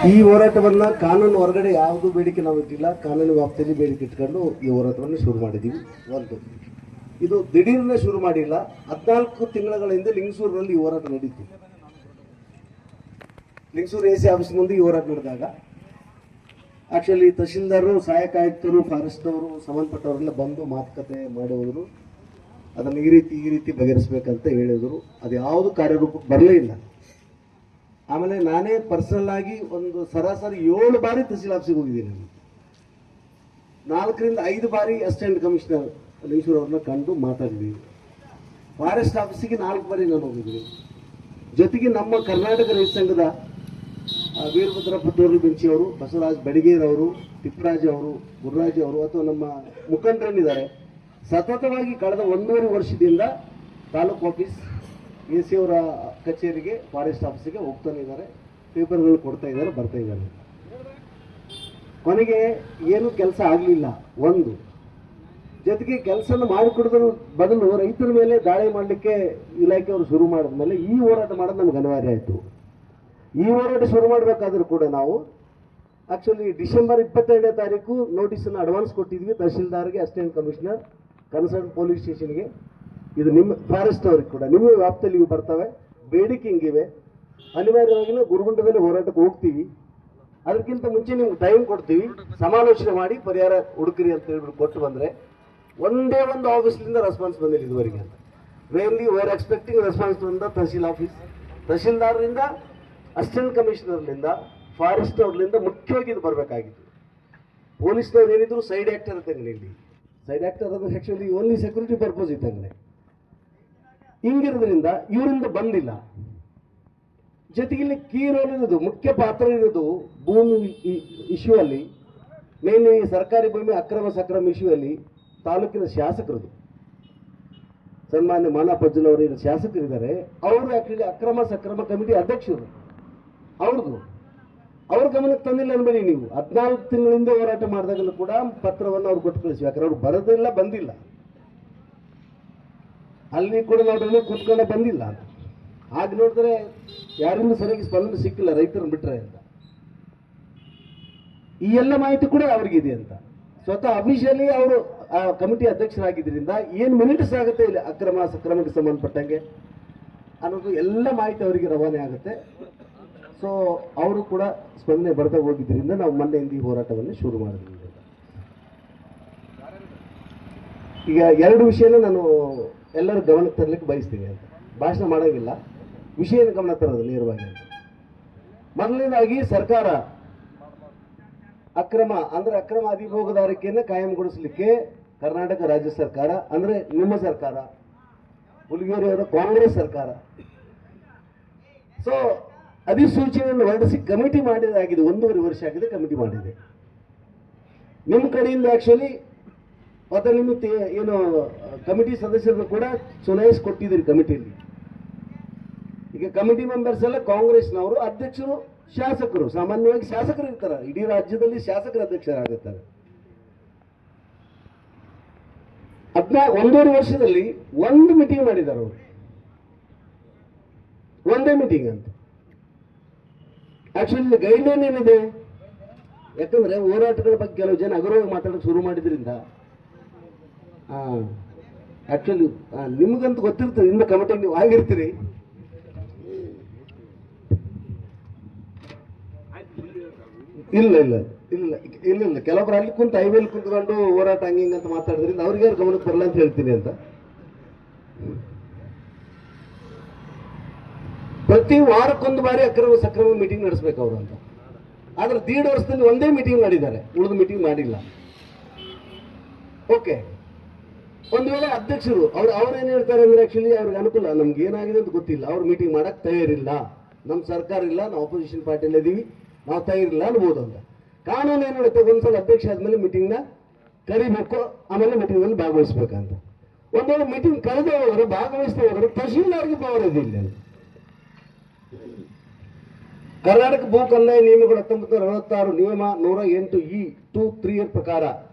ಈ ಹೋರಾಟವನ್ನ ಕಾನೂನು ಹೊರಗಡೆ ಯಾವುದು ಬೇಡಿಕೆ ನಾವು ಇಟ್ಟಿಲ್ಲ, ಕಾನೂನು ವ್ಯಾಪ್ತಿಯಲ್ಲಿ ಬೇಡಿಕೆ ಇಟ್ಕೊಂಡು ಈ ಹೋರಾಟವನ್ನು ಶುರು ಮಾಡಿದ್ದೀವಿ. ಒಂದು ಇದು ದಿಢೀರ್ನೆ ಶುರು ಮಾಡಿಲ್ಲ, 14 ತಿಂಗಳ ಹಿಂದೆ ಲಿಂಗಸೂರಿನಲ್ಲಿ ಈ ಹೋರಾಟ ನಡೀತು. ಲಿಂಗಸೂರು ಎ ಸಿ ಆಫೀಸ್ ಮುಂದೆ ಈ ಹೋರಾಟ ನಡೆದಾಗ ಆಕ್ಚುಲಿ ತಹಶೀಲ್ದಾರರು, ಸಹಾಯಕ ಆಯುಕ್ತರು, ಫಾರೆಸ್ಟ್ ಅವರು, ಸಂಬಂಧಪಟ್ಟವರೆಲ್ಲ ಬಂದು ಮಾತುಕತೆ ಮಾಡುವುದು, ಅದನ್ನು ಈ ರೀತಿ ಬಗೆಹರಿಸಬೇಕಂತ ಹೇಳಿದರು. ಅದು ಯಾವುದು ಕಾರ್ಯರೂಪಕ್ಕೆ ಬರಲೇ ಇಲ್ಲ. ಆಮೇಲೆ ನಾನೇ ಪರ್ಸನಲ್ ಆಗಿ ಒಂದು ಸರಾಸರಿ 7 ಬಾರಿ ತಹಸೀಲ್ ಆಫೀಸಿಗೆ ಹೋಗಿದ್ದೀನಿ. 4 ರಿಂದ 5 ಬಾರಿ ಅಸಿಸ್ಟೆಂಟ್ ಕಮಿಷನರ್ ಲಿಂಗಸೂರು ಅವ್ರನ್ನ ಕಂಡು ಮಾತಾಡಿದ್ವಿ. ಫಾರೆಸ್ಟ್ ಆಫೀಸಿಗೆ 4 ಬಾರಿ ನಾನು ಹೋಗಿದ್ದೀನಿ. ಜೊತೆಗೆ ನಮ್ಮ ಕರ್ನಾಟಕ ರೈತ ಸಂಘದ ವೀರಭದ್ರ ಪುತ್ತೂರು ಬೆಂಚಿ ಅವರು, ಬಸವರಾಜ್ ಬೆಡಗೇರ್ ಅವರು, ತಿಪ್ಪರಾಜ್ ಅವರು, ಗುರುರಾಜ್ ಅವರು ಅಥವಾ ನಮ್ಮ ಮುಖಂಡರನ್ನಿದ್ದಾರೆ, ಸತತವಾಗಿ ಕಳೆದ 1.5 ವರ್ಷದಿಂದ ತಾಲೂಕು ಆಫೀಸ್ ಎ ಸಿ ಅವರ ಕಚೇರಿಗೆ, ಫಾರೆಸ್ಟ್ ಆಫೀಸಿಗೆ ಹೋಗ್ತಾನೆ ಇದ್ದಾರೆ, ಪೇಪರ್ಗಳು ಕೊಡ್ತಾ ಇದ್ದಾರೆ, ಬರ್ತಾ ಇದ್ದಾರೆ. ಕೊನೆಗೆ ಏನು ಕೆಲಸ ಆಗಲಿಲ್ಲ. ಒಂದು ಜೊತೆಗೆ ಕೆಲಸನ ಮಾಡಿಕೊಡೋದ್ರ ಬದಲು ರೈತರ ಮೇಲೆ ದಾಳಿ ಮಾಡಲಿಕ್ಕೆ ಇಲಾಖೆಯವರು ಶುರು ಮಾಡಿದ ಮೇಲೆ ಈ ಹೋರಾಟ ಮಾಡೋದು ನಮ್ಗೆ ಅನಿವಾರ್ಯ ಆಯಿತು. ಈ ಹೋರಾಟ ಶುರು ಮಾಡಬೇಕಾದ್ರೂ ಕೂಡ ನಾವು ಆಕ್ಚುಲಿ ಡಿಸೆಂಬರ್ 22ನೇ ತಾರೀಕು ನೋಟಿಸನ್ನು ಅಡ್ವಾನ್ಸ್ ಕೊಟ್ಟಿದ್ವಿ ತಹಶೀಲ್ದಾರ್ಗೆ, ಅಸಿಸ್ಟೆಂಟ್ ಕಮಿಷನರ್, ಕನ್ಸರ್ನ್ ಪೊಲೀಸ್ ಸ್ಟೇಷನ್ಗೆ. ಇದು ನಿಮ್ಮ ಫಾರೆಸ್ಟ್ ಅವ್ರಿಗೆ ಕೂಡ ನಿಮ್ಮ ವ್ಯಾಪ್ತಿಯಲ್ಲಿ ಇವು ಬರ್ತವೆ, ಬೇಡಿಕೆ ಹಿಂಗಿವೆ, ಅನಿವಾರ್ಯವಾಗಿ ನಾವು ಗುರುಗುಂಡ ಮೇಲೆ ಹೋರಾಟಕ್ಕೆ ಹೋಗ್ತೀವಿ. ಅದಕ್ಕಿಂತ ಮುಂಚೆ ನಿಮ್ಗೆ ಟೈಮ್ ಕೊಡ್ತೀವಿ, ಸಮಾಲೋಚನೆ ಮಾಡಿ ಪರಿಹಾರ ಹುಡುಕ್ರಿ ಅಂತ ಹೇಳ್ಬಿಟ್ಟು ಕೊಟ್ಟು ಬಂದರೆ ಒಂದೇ ಒಂದು ಆಫೀಸ್ಲಿಂದ ರೆಸ್ಪಾನ್ಸ್ ಬಂದಿಲ್ಲ ಇದುವರೆಗೆ ಅಂತ. ಮೇನ್ಲಿ ವೇರ್ ಎಕ್ಸ್ಪೆಕ್ಟಿಂಗ್ ರೆಸ್ಪಾನ್ಸ್ ಬಂದ ತಹಶೀಲ್ ಆಫೀಸ್, ತಹಶೀಲ್ದಾರ್ರಿಂದ, ಅಸಿಸ್ಟೆಂಟ್ ಕಮಿಷನರ್ಲಿಂದ, ಫಾರೆಸ್ಟ್ ಅವ್ರಲಿಂದ ಮುಖ್ಯವಾಗಿ ಇದು ಬರಬೇಕಾಗಿತ್ತು. ಪೊಲೀಸ್ನವ್ರು ಏನಿದ್ರು ಸೈಡ್ ಆ್ಯಕ್ಟರ್ ಇದ್ದಂಗೆ, ಇಲ್ಲಿ ಸೈಡ್ ಆ್ಯಕ್ಟರ್ ಅಂದ್ರೆ ಆ್ಯಕ್ಚುಲಿ ಓನ್ಲಿ ಸೆಕ್ಯೂರಿಟಿ ಪರ್ಪಸ್ ಇದ್ದಂಗೆ. ಹಿಂಗಿರೋದ್ರಿಂದ ಇವರಿಂದ ಬಂದಿಲ್ಲ. ಜೊತೆಗೆ ಇಲ್ಲಿ ಕೀ ರೋಲ್ ಇರೋದು, ಮುಖ್ಯ ಪಾತ್ರ ಇರೋದು ಭೂಮಿ ಇಶ್ಯೂ ಅಲ್ಲಿ, ಮೇನ್ ಈ ಸರ್ಕಾರಿ ಭೂಮಿ ಅಕ್ರಮ ಸಕ್ರಮ ಇಶ್ಯೂ ಅಲ್ಲಿ ತಾಲೂಕಿನ ಶಾಸಕರದು, ಸನ್ಮಾನ್ಯ ಮಾನಪ್ಪಜ್ಜಲ್ ಅವರು ಶಾಸಕರಿದ್ದಾರೆ. ಅವರು ಆಕ್ಚುಲಿ ಅಕ್ರಮ ಸಕ್ರಮ ಕಮಿಟಿ ಅಧ್ಯಕ್ಷರು. ಅವ್ರ ಗಮನಕ್ಕೆ ತಂದಿಲ್ಲ ಅನ್ಬೇಡಿ ನೀವು. 14 ತಿಂಗಳಿಂದ ಹೋರಾಟ ಮಾಡಿದಾಗಲೂ ಕೂಡ ಪತ್ರವನ್ನು ಅವ್ರು ಕೊಟ್ಟು ಕಳಿಸಿ, ಯಾಕಂದ್ರೆ ಅವ್ರು ಬರೋದಿಲ್ಲ, ಬಂದಿಲ್ಲ. ಅಲ್ಲಿ ಕೂಡ ನೋಡ್ರೆ ಕೂತ್ಕೊಂಡೆ ಬಂದಿಲ್ಲ. ಆಗ ನೋಡಿದ್ರೆ ಯಾರಿಂದ ಸರಿಯಾಗಿ ಸ್ಪಂದನೆ ಸಿಕ್ಕಿಲ್ಲ, ರೈತರನ್ನು ಬಿಟ್ರೆ ಅಂತ. ಈ ಎಲ್ಲ ಮಾಹಿತಿ ಕೂಡ ಅವ್ರಿಗಿದೆ ಅಂತ ಸ್ವತಃ ಅಫಿಷಿಯಲಿ ಅವರು ಆ ಕಮಿಟಿ ಅಧ್ಯಕ್ಷರಾಗಿದ್ದರಿಂದ ಏನು ಮಿನಿಟ್ಸ್ ಆಗುತ್ತೆ ಇಲ್ಲಿ ಅಕ್ರಮ ಸಕ್ರಮಕ್ಕೆ ಸಂಬಂಧಪಟ್ಟಂಗೆ ಅನ್ನೋದು ಎಲ್ಲ ಮಾಹಿತಿ ಅವರಿಗೆ ರವಾನೆ ಆಗುತ್ತೆ. ಸೊ ಅವರು ಕೂಡ ಸ್ಪಂದನೆ ಬರ್ತಾ ಹೋಗಿದ್ದರಿಂದ ನಾವು ಮೊನ್ನೆಯಿಂದ ಈ ಹೋರಾಟವನ್ನು ಶುರು ಮಾಡಿದ್ವಿ. ಈಗ 2 ವಿಷಯನ ನಾನು ಎಲ್ಲರ ಗಮನಕ್ಕೆ ತರಲಿಕ್ಕೆ ಬಯಸ್ತೀನಿ ಅಂತ. ಭಾಷಣ ಮಾಡೋಂಗಿಲ್ಲ, ವಿಷಯನ ಗಮನ ತರೋದು ನೇರವಾಗಿ ಅಂತ. ಮೊದಲನೇದಾಗಿ ಸರ್ಕಾರ ಅಕ್ರಮ ಅಧಿಭೋಗದಾರಿಕೆಯನ್ನು ಕಾಯಂಗೊಳಿಸಲಿಕ್ಕೆ ಕರ್ನಾಟಕ ರಾಜ್ಯ ಸರ್ಕಾರ ಅಂದ್ರೆ ನಿಮ್ಮ ಸರ್ಕಾರ, ಹುಲಿಗೇರಿಯವರ ಕಾಂಗ್ರೆಸ್ ಸರ್ಕಾರ, ಸೊ ಅಧಿಸೂಚನೆಯನ್ನು ಹೊರಡಿಸಿ ಕಮಿಟಿ ಮಾಡಿದಾಗಿದೆ. 1.5 ವರ್ಷ ಆಗಿದೆ ಕಮಿಟಿ ಮಾಡಿದೆ. ನಿಮ್ಮ ಕಡೆಯಿಂದ ಆಕ್ಚುಲಿ ಮತ್ತೆ ನಿಮ್ಮ ಏನು ಕಮಿಟಿ ಸದಸ್ಯರನ್ನು ಕೂಡ ಚುನಾಯಿಸಿಕೊಟ್ಟಿದ್ದೀರಿ ಕಮಿಟಿಯಲ್ಲಿ. ಈಗ ಕಮಿಟಿ ಮೆಂಬರ್ಸ್ ಎಲ್ಲ ಕಾಂಗ್ರೆಸ್ನವರು, ಅಧ್ಯಕ್ಷರು ಶಾಸಕರು. ಸಾಮಾನ್ಯವಾಗಿ ಶಾಸಕರು ಇರ್ತಾರೆ, ಇಡೀ ರಾಜ್ಯದಲ್ಲಿ ಶಾಸಕರ ಅಧ್ಯಕ್ಷರಾಗುತ್ತಾರೆ. 1.5 ವರ್ಷದಲ್ಲಿ 1 ಮೀಟಿಂಗ್ ಮಾಡಿದ್ದಾರೆ ಅವರು, ಒಂದೇ ಮೀಟಿಂಗ್ ಅಂತ. ಆಕ್ಚುಲಿ ಗೈಡ್ಲೈನ್ ಏನಿದೆ, ಯಾಕಂದ್ರೆ ಹೋರಾಟಗಳ ಬಗ್ಗೆ ಕೆಲವು ಜನ ಹಗುರವಾಗಿ ಮಾತಾಡೋಕೆ ಶುರು ಮಾಡಿದ್ರಿಂದ ಆಕ್ಚುಲಿ ನಿಮ್ಗಂತೂ ಗೊತ್ತಿರ್ತದೆ, ಇಂದ ಕಮಿಟಿ ನೀವು ಆಗಿರ್ತೀರಿ. ಇಲ್ಲ ಇಲ್ಲ ಇಲ್ಲ ಇಲ್ಲ ಇಲ್ಲ ಕೆಲವೊಬ್ರು ಅಲ್ಲಿ ಕುಂತು ಹೈವೇಲಿ ಕುಂತ್ಕೊಂಡು ಹೋರಾಟ ಹಂಗಿಂಗಂತ ಮಾತಾಡಿದ್ರಿಂದ ಅವ್ರಿಗೆ ಯಾರು ಗಮನಕ್ಕೆ ಬರಲ್ಲ ಅಂತ ಹೇಳ್ತೀನಿ ಅಂತ. ಪ್ರತಿ ವಾರಕ್ಕೊಂದು ಬಾರಿ ಅಕ್ರಮ ಸಕ್ರಮ ಮೀಟಿಂಗ್ ನಡೆಸ್ಬೇಕು ಅವರು ಅಂತ. ಆದ್ರೆ 1.5 ವರ್ಷದಲ್ಲಿ ಒಂದೇ ಮೀಟಿಂಗ್ ಮಾಡಿದ್ದಾರೆ, ಉಳಿದ ಮೀಟಿಂಗ್ ಮಾಡಿಲ್ಲ. ಓಕೆ, ಒಂದು ವೇಳೆ ಅಧ್ಯಕ್ಷರು ಅವ್ರೇನು ಹೇಳ್ತಾರೆ ಅಂದ್ರೆ ಆಕ್ಚುಲಿ ಅವ್ರಿಗೆ ಅನುಕೂಲ, ನಮ್ಗೆ ಏನಾಗಿದೆ ಅಂತ ಗೊತ್ತಿಲ್ಲ, ಅವ್ರು ಮೀಟಿಂಗ್ ಮಾಡಕ್ ತಯಾರಿಲ್ಲ, ನಮ್ಮ ಸರ್ಕಾರ ಇಲ್ಲ, ನಾವು ಅಪೋಸಿಷನ್ ಪಾರ್ಟಿಯಲ್ಲಿ ಇದೀವಿ, ನಾವು ತಯಾರಿಲ್ಲ ಅನ್ಬೋದು ಅಂತ. ಕಾನೂನು ಏನು ಹೇಳುತ್ತೆ, ಒಂದ್ಸಲ ಅಧ್ಯಕ್ಷ ಆದ್ಮೇಲೆ ಮೀಟಿಂಗ್ನ ಕರಿಬೇಕು, ಆಮೇಲೆ ಮೀಟಿಂಗ್ ನಲ್ಲಿ ಭಾಗವಹಿಸ್ಬೇಕಂತ. ಒಂದ್ ವೇಳೆ ಮೀಟಿಂಗ್ ಕರೆದೇ ಹೋದ್ರೆ, ಭಾಗವಹಿಸ್ತಾ ಹೋದ್ರೆ ತಹಶೀಲ್ದಾರ್ಗೆ ಪವರ್ ಇದಿಲ್ಲ. ಕರ್ನಾಟಕ ಭೂ ಕಂದಾಯ ನಿಯಮಗಳು 1966 ನಿಯಮ 108E(2)(3) ಪ್ರಕಾರ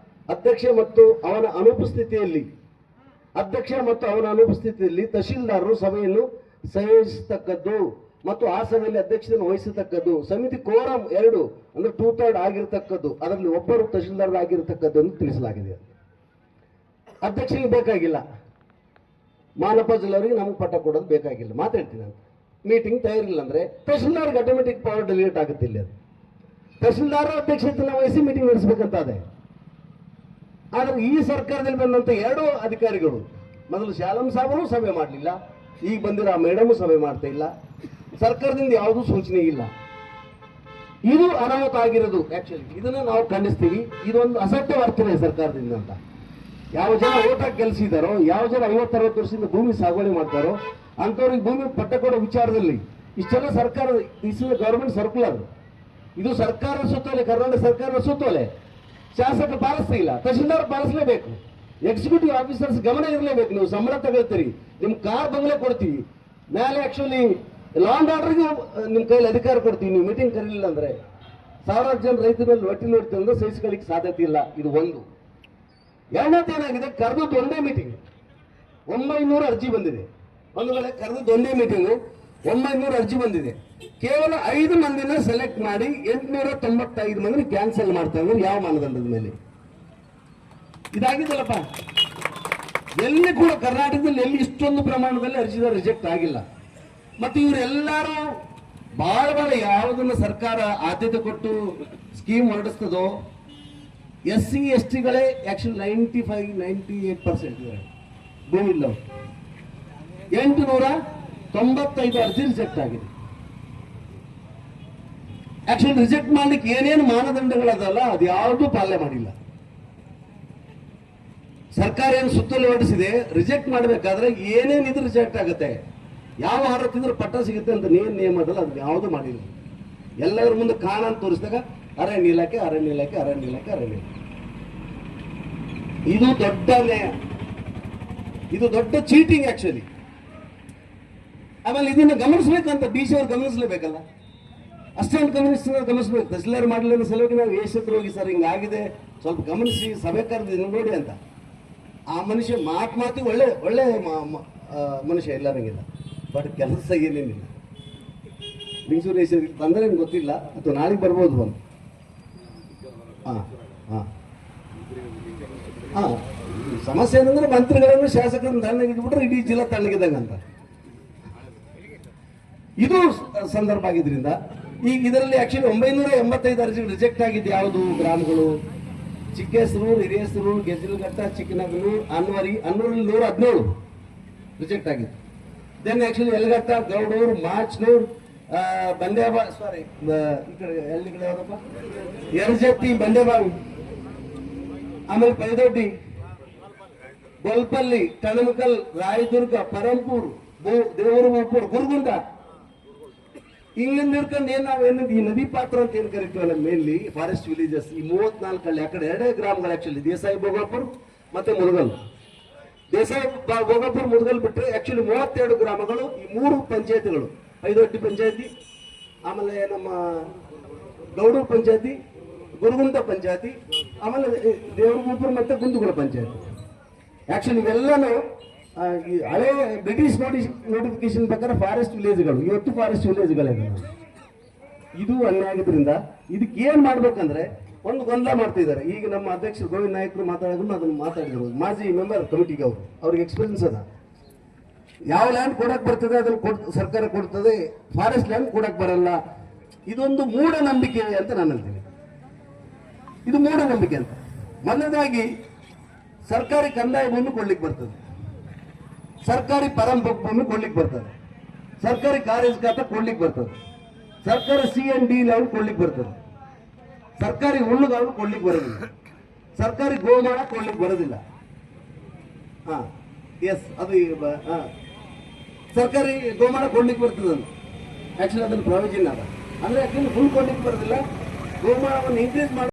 ಅಧ್ಯಕ್ಷ ಮತ್ತು ಅವನ ಅನುಪಸ್ಥಿತಿಯಲ್ಲಿ ತಹಶೀಲ್ದಾರರು ಸಭೆಯನ್ನು ಸಂಯೋಜಿಸತಕ್ಕದ್ದು. ಮತ್ತು ಆ ಸಭೆಯಲ್ಲಿ ಅಧ್ಯಕ್ಷತೆಯನ್ನು ವಹಿಸತಕ್ಕದ್ದು, ಸಮಿತಿ ಕೋರಂ 2 ಅಂದ್ರೆ 2/3 ಆಗಿರತಕ್ಕದ್ದು, ಅದರಲ್ಲಿ ಒಬ್ಬರು ತಹಶೀಲ್ದಾರ್ ಆಗಿರತಕ್ಕದ್ದು ಎಂದು ತಿಳಿಸಲಾಗಿದೆ. ಅಧ್ಯಕ್ಷರಿಗೆ ಬೇಕಾಗಿಲ್ಲ, ಮಾನಪ್ಪ ಜಿಲ್ಲಾವರಿಗೆ ನಮಗೆ ಪಟ್ಟ ಕೊಡೋದು ಬೇಕಾಗಿಲ್ಲ, ಮಾತಾಡ್ತೀನಿ ಅಂತ ಮೀಟಿಂಗ್ ತಯಾರಿಲ್ಲ ಅಂದ್ರೆ ತಹಶೀಲ್ದಾರ್ಗೆ ಆಟೋಮೆಟಿಕ್ ಪವರ್ ಡೆಲಿಗೇಟ್ ಆಗುತ್ತೆ. ಇಲ್ಲಿ ಅದು ತಹಶೀಲ್ದಾರ್ ಅಧ್ಯಕ್ಷತೆಯನ್ನು ವಹಿಸಿ ಮೀಟಿಂಗ್ ನಡೆಸಬೇಕಂತ ಅದೇ. ಆದ್ರೆ ಈ ಸರ್ಕಾರದಲ್ಲಿ ಬಂದಂತ 2 ಅಧಿಕಾರಿಗಳು, ಮೊದಲು ಶಾಲಂ ಸಾಬರು ಸಭೆ ಮಾಡಲಿಲ್ಲ, ಈಗ ಬಂದಿರೋ ಆ ಮೇಡಮ್ ಸಭೆ ಮಾಡ್ತಾ ಇಲ್ಲ, ಸರ್ಕಾರದಿಂದ ಯಾವುದೂ ಸೂಚನೆ ಇಲ್ಲ. ಇದು ಅನಾಹುತ ಆಗಿರೋದು. ಆಕ್ಚುಲಿ ಇದನ್ನ ನಾವು ಖಂಡಿಸ್ತೀವಿ. ಇದೊಂದು ಅಸತ್ಯ ವರ್ತನೆ ಸರ್ಕಾರದಿಂದ ಅಂತ. ಯಾವ ಜನ ಓಟಾಗಿ ಗೆಲ್ಸಿದಾರೋ, ಯಾವ ಜನ 50-60 ವರ್ಷದಿಂದ ಭೂಮಿ ಸಾಗುವಳಿ ಮಾಡ್ತಾರೋ ಅಂಥವ್ರಿಗೆ ಭೂಮಿ ಪಟ್ಟ ಕೊಡೋ ವಿಚಾರದಲ್ಲಿ ಇಷ್ಟೆಲ್ಲ ಸರ್ಕಾರ, ದಿಸ್ ಇಸ್ ಗವರ್ಮೆಂಟ್ ಸರ್ಕ್ಯುಲರ್, ಇದು ಸರ್ಕಾರ ಸುತ್ತೋಲೆ, ಕರ್ನಾಟಕ ಸರ್ಕಾರ ಸುತ್ತೋಲೆ. ಶಾಸಕ ಪಾಲಿಸ್ತಾ ಇಲ್ಲ, ತಹಶೀಲ್ದಾರ್ ಪಾಲಿಸಲೇಬೇಕು, ಎಕ್ಸಿಕ್ಯೂಟಿವ್ ಆಫೀಸರ್ಸ್ ಗಮನ ಇರಲೇಬೇಕು. ನೀವು ಸಂಬಳ ತಗೊಳ್ತೀರಿ, ನಿಮ್ ಕಾರ್ ಬಂಗ್ಲೆ ಕೊಡ್ತೀವಿ, ಮೇಲೆ ಆಕ್ಚುಲಿ ಲಾ ಅಂಡ್ ಆರ್ಡರ್ಗೆ ನಿಮ್ಮ ಕೈಲಿ ಅಧಿಕಾರ ಕೊಡ್ತೀವಿ. ನೀವು ಮೀಟಿಂಗ್ ಕರೀಲಿಲ್ಲ ಅಂದ್ರೆ 1000 ಜನ ರೈತರ ಮೇಲೆ ಹೊಟ್ಟೆ ನೋಡ್ತೀವಿ ಅಂದ್ರೆ ಸಹಿಸ್ಕೊಳ್ಳಿಕ್ಕೆ ಸಾಧ್ಯತೆ ಇಲ್ಲ. ಇದು ಒಂದು. ಎರಡನೇದು ಏನಾಗಿದೆ, ಕರೆದದ್ದು ಒಂದೇ ಮೀಟಿಂಗ್ 900 ಅರ್ಜಿ ಬಂದಿದೆ. ಒಂದು ವೇಳೆ ಕರೆದದ್ದು ಒಂದೇ ಮೀಟಿಂಗು 900 ಅರ್ಜಿ ಬಂದಿದೆ. ಕೇವಲ 5 ಮಂದಿನ ಸೆಲೆಕ್ಟ್ ಮಾಡಿ 895 ಮಂದಿ ಕ್ಯಾನ್ಸಲ್ ಮಾಡ್ತಾ ಇದ್ರು. ಯಾವ ಮಾನದಂಡದ ಮೇಲೆ ಇದಾಗಿದ್ದಲ್ಲಪ್ಪ? ಎಲ್ಲಿ ಕೂಡ ಕರ್ನಾಟಕದಲ್ಲಿ ಎಲ್ಲಿ ಇಷ್ಟೊಂದು ಪ್ರಮಾಣದಲ್ಲಿ ಅರ್ಜಿದಾರ ರಿಜೆಕ್ಟ್ ಆಗಿಲ್ಲ. ಮತ್ತು ಇವರೆಲ್ಲರೂ ಬಹಳ ಯಾವುದನ್ನ ಸರ್ಕಾರ ಆದ್ಯತೆ ಕೊಟ್ಟು ಸ್ಕೀಮ್ ಹೊರಡಿಸ್ತದೋ SC STಗಳೇ ಆಕ್ಚುಲಿ 95-98% ಭೂಮಿ ಇಲ್ಲ. 895 ಅರ್ಜಿ ರಿಜೆಕ್ಟ್ ಆಗಿದೆ. ಆಕ್ಚುಲಿ ರಿಜೆಕ್ಟ್ ಮಾಡ್ಲಿಕ್ಕೆ ಏನೇನು ಮಾನದಂಡಗಳದಲ್ಲ ಅದು ಯಾವುದೂ ಪಾಲನೆ ಮಾಡಿಲ್ಲ. ಸರ್ಕಾರ ಏನು ಸುತ್ತೋಲೆ ಹೊರಡಿಸಿದೆ, ರಿಜೆಕ್ಟ್ ಮಾಡಬೇಕಾದ್ರೆ ಏನೇನಿದ್ರು ರಿಜೆಕ್ಟ್ ಆಗುತ್ತೆ, ಯಾವ ಆಹಾರ ತಿಂದ್ರೆ ಪಟ್ಟ ಸಿಗುತ್ತೆ ಅಂತ ನಿಯಮ ಅದಲ್ಲ, ಅದನ್ನ ಯಾವುದೂ ಮಾಡಿಲ್ಲ. ಎಲ್ಲರ ಮುಂದೆ ಕಾಣ ಅಂತ ತೋರಿಸಿದಾಗ ಅರಣ್ಯ ಇಲಾಖೆ, ಅರಣ್ಯ ಇಲಾಖೆ, ಅರಣ್ಯ ಇಲಾಖೆ, ಅರಣ್ಯ ಇಲಾಖೆ. ಇದು ದೊಡ್ಡ ನ್ಯಾಯ, ಇದು ದೊಡ್ಡ ಚೀಟಿಂಗ್ ಆಕ್ಚುಲಿ. ಆಮೇಲೆ ಇದನ್ನ ಗಮನಿಸಬೇಕಂತ DC ಅವ್ರು ಗಮನಿಸಲೇಬೇಕಲ್ಲ, ಅಷ್ಟೊಂದು ಗಮನಿಸಬೇಕು. ತಹಸೀಲ್ದಾರ್ ಮಾಡಲಿಲ್ಲ ಸಲುವಾಗಿ ನಾವು ಏಷತ್ರ ಹೋಗಿ ಸರ್ ಹಿಂಗಾಗಿದೆ ಸ್ವಲ್ಪ ಗಮನಿಸಿ ಸಭೆ ಕರೆದು ನೋಡಿ ಅಂತ. ಆ ಮನುಷ್ಯ ಮಾತಿಗೆ ಒಳ್ಳೆ ಮನುಷ್ಯ ಎಲ್ಲರಂಗಿಲ್ಲ, ಬಟ್ ಕೆಲಸ ಏನೇನಿಲ್ಲ. ಲಿಂಗಸೂರು ಬಂದರೆ ನಿಮ್ಗೆ ಗೊತ್ತಿಲ್ಲ, ಅಥವಾ ನಾಳೆಗೆ ಬರ್ಬೋದು ಬಂದು. ಸಮಸ್ಯೆ ಏನಂದ್ರೆ ಮಂತ್ರಿಗಳನ್ನು ಶಾಸಕರನ್ನು ತಣ್ಣಗಿಟ್ಬಿಟ್ರೆ ಇಡೀ ಜಿಲ್ಲಾ ತಣ್ಣಗಿದಂಗಂತ. ಇದು ಸಂದರ್ಭ ಆಗಿದ್ರಿಂದ ಈಗ ಇದರಲ್ಲಿ ಆಕ್ಚುಲಿ 985 ಅರ್ಜಿ ರಿಜೆಕ್ಟ್ ಆಗಿದೆ. ಯಾವುದು ಗ್ರಾಮಗಳು? ಚಿಕ್ಕೇಸರು, ಹಿರಿಯಸರು, ಗೆಜಲ್ಘಟ್ಟ, ಚಿಕ್ಕನಗಲು, ಅನ್ವರಿ, 117 ರಿಜೆಕ್ಟ್ ಆಗಿತ್ತು. ದೆನ್ ಆಕ್ಚುಲಿ ಯಲಘಟ್ಟ, ಗೌಡೂರು, ಮಾಚ್ನೂರ್, ಬಂದೇಬಾಗ್, ಸಾರಿ ಈ ಕಡೆ ಎಲ್ಲಿ ಯಾವ್ದಪ್ಪ, ಯರಜತ್ತಿ, ಬಂದೇಬಾಗ್, ಆಮೇಲೆ ಪೈದೊಡ್ಡಿ, ಗೋಲ್ಪಲ್ಲಿ, ಟಣಮಕಲ್, ರಾಯದುರ್ಗ, ಪರಂಪೂರ್, ದೇವರಮಪುರ್, ಗುರುಗುಂಡ, ಹಿಂಗಿಂದ ಹಿಡ್ಕೊಂಡು ನಾವೇನು ಈ ನದಿ ಪಾತ್ರ ಅಂತ ಏನ್ ಕರಿತೀವಲ್ಲ, ಮೇನ್ಲಿ ಫಾರೆಸ್ಟ್ ವಿಲೇಜಸ್ ಈ 34 ಹಳ್ಳಿ, ಆ ಕಡೆ 2 ಗ್ರಾಮಗಳು ಆಕ್ಚುಲಿ ದೇಸಾಯಿ ಭೋಗಾಪುರ್ ಮತ್ತೆ ಮುರುಗಲ್. ದೇಸಾಯಿ ಭೋಗಾಪುರ್, ಮುರುಗಲ್ ಬಿಟ್ಟರೆ ಆಕ್ಚುಲಿ 32 ಗ್ರಾಮಗಳು, ಈ 3 ಪಂಚಾಯತಿಗಳು, ಐದೊಡ್ಡಿ ಪಂಚಾಯತಿ, ಆಮೇಲೆ ನಮ್ಮ ಗೌಡೂರು ಪಂಚಾಯತಿ, ಗುರುಗುಂಟ ಪಂಚಾಯತಿ, ಆಮೇಲೆ ದೇವರಮಪುರ ಮತ್ತೆ ಗುಂದುಗುಳ ಪಂಚಾಯತಿ. ಆಕ್ಚುಲಿ ಇವೆಲ್ಲನೂ ಹಳೆ ಬ್ರಿಟಿಷ್ ನೋಟಿಫಿಕೇಶನ್ ಪ್ರಕಾರ ಫಾರೆಸ್ಟ್ ವಿಲೇಜ್ಗಳು, ಇವತ್ತು ಫಾರೆಸ್ಟ್ ವಿಲೇಜ್ಗಳಿವೆ. ಇದು ಅನ್ಯಾಯ ಆಗಿದ್ರಿಂದ ಇದಕ್ಕೆ ಏನ್ ಮಾಡ್ಬೇಕಂದ್ರೆ ಒಂದು ಗೊಂದಲ ಮಾಡ್ತಿದ್ದಾರೆ. ಈಗ ನಮ್ಮ ಅಧ್ಯಕ್ಷರು ಗೋವಿಂದ ನಾಯಕರು ಮಾತಾಡಿದ್ರು, ಅದನ್ನು ಮಾತಾಡಿದ್ರು, ಮಾಜಿ ಮೆಂಬರ್ ಕಮಿಟಿಗೆ ಅವ್ರಿಗೆ ಎಕ್ಸ್ಪೀರಿಯನ್ಸ್ ಅದ. ಯಾವ ಲ್ಯಾಂಡ್ ಕೊಡಕ್ ಬರ್ತದೆ ಅದನ್ನು ಸರ್ಕಾರ ಕೊಡ್ತದೆ, ಫಾರೆಸ್ಟ್ ಲ್ಯಾಂಡ್ ಕೊಡಕ್ ಬರಲ್ಲ. ಇದೊಂದು ಮೂಢನಂಬಿಕೆ ಅಂತ ನಾನು ಅಂತೀನಿ. ಇದು ಮೂಢನಂಬಿಕೆ ಅಂತ. ಮೊದಲನೇದಾಗಿ ಸರ್ಕಾರಿ ಕಂದಾಯ ಭೂಮಿ ಕೊಡ್ಲಿಕ್ಕೆ ಬರ್ತದೆ, ಸರ್ಕಾರಿ ಪರಂಪರೆ ಭೂಮಿ ಕೊಡ್ಲಿಕ್ಕೆ ಬರ್ತದೆ, ಸರ್ಕಾರಿ ಕಾರ್ಯಜ ಖಾತೆ ಕೊಡ್ಲಿಕ್ಕೆ ಬರ್ತದೆ, ಸರ್ಕಾರಿ CND ಲೆವೆಲ್ ಕೊಡ್ಲಿಕ್ಕೆ ಬರ್ತದೆ, ಸರ್ಕಾರಿ ಹುಲ್ಲುಗಾವಲು ಕೊಡ್ಲಿಕ್ಕೆ ಬರೋದಿಲ್ಲ, ಸರ್ಕಾರಿ ಗೋಮಾಳ ಕೊಡ್ಲಿಕ್ಕೆ ಬರೋದಿಲ್ಲ. ಅದು ಸರ್ಕಾರಿ ಗೋಮಾಳ ಕೊಡ್ಲಿಕ್ಕೆ ಬರ್ತದೆ. ಆಕ್ಚುಲಿ ಅದನ್ನು ಪ್ರಾವಿಷನ್ ಅದ, ಅಂದ್ರೆ ಆಕ್ಚುಲಿ ಫುಲ್ ಕೊಡ್ಲಿಕ್ಕೆ ಬರೋದಿಲ್ಲ. ಗೋಮಾಳವನ್ನು ಇನ್ಕ್ರೀಸ್ ಮಾಡಿ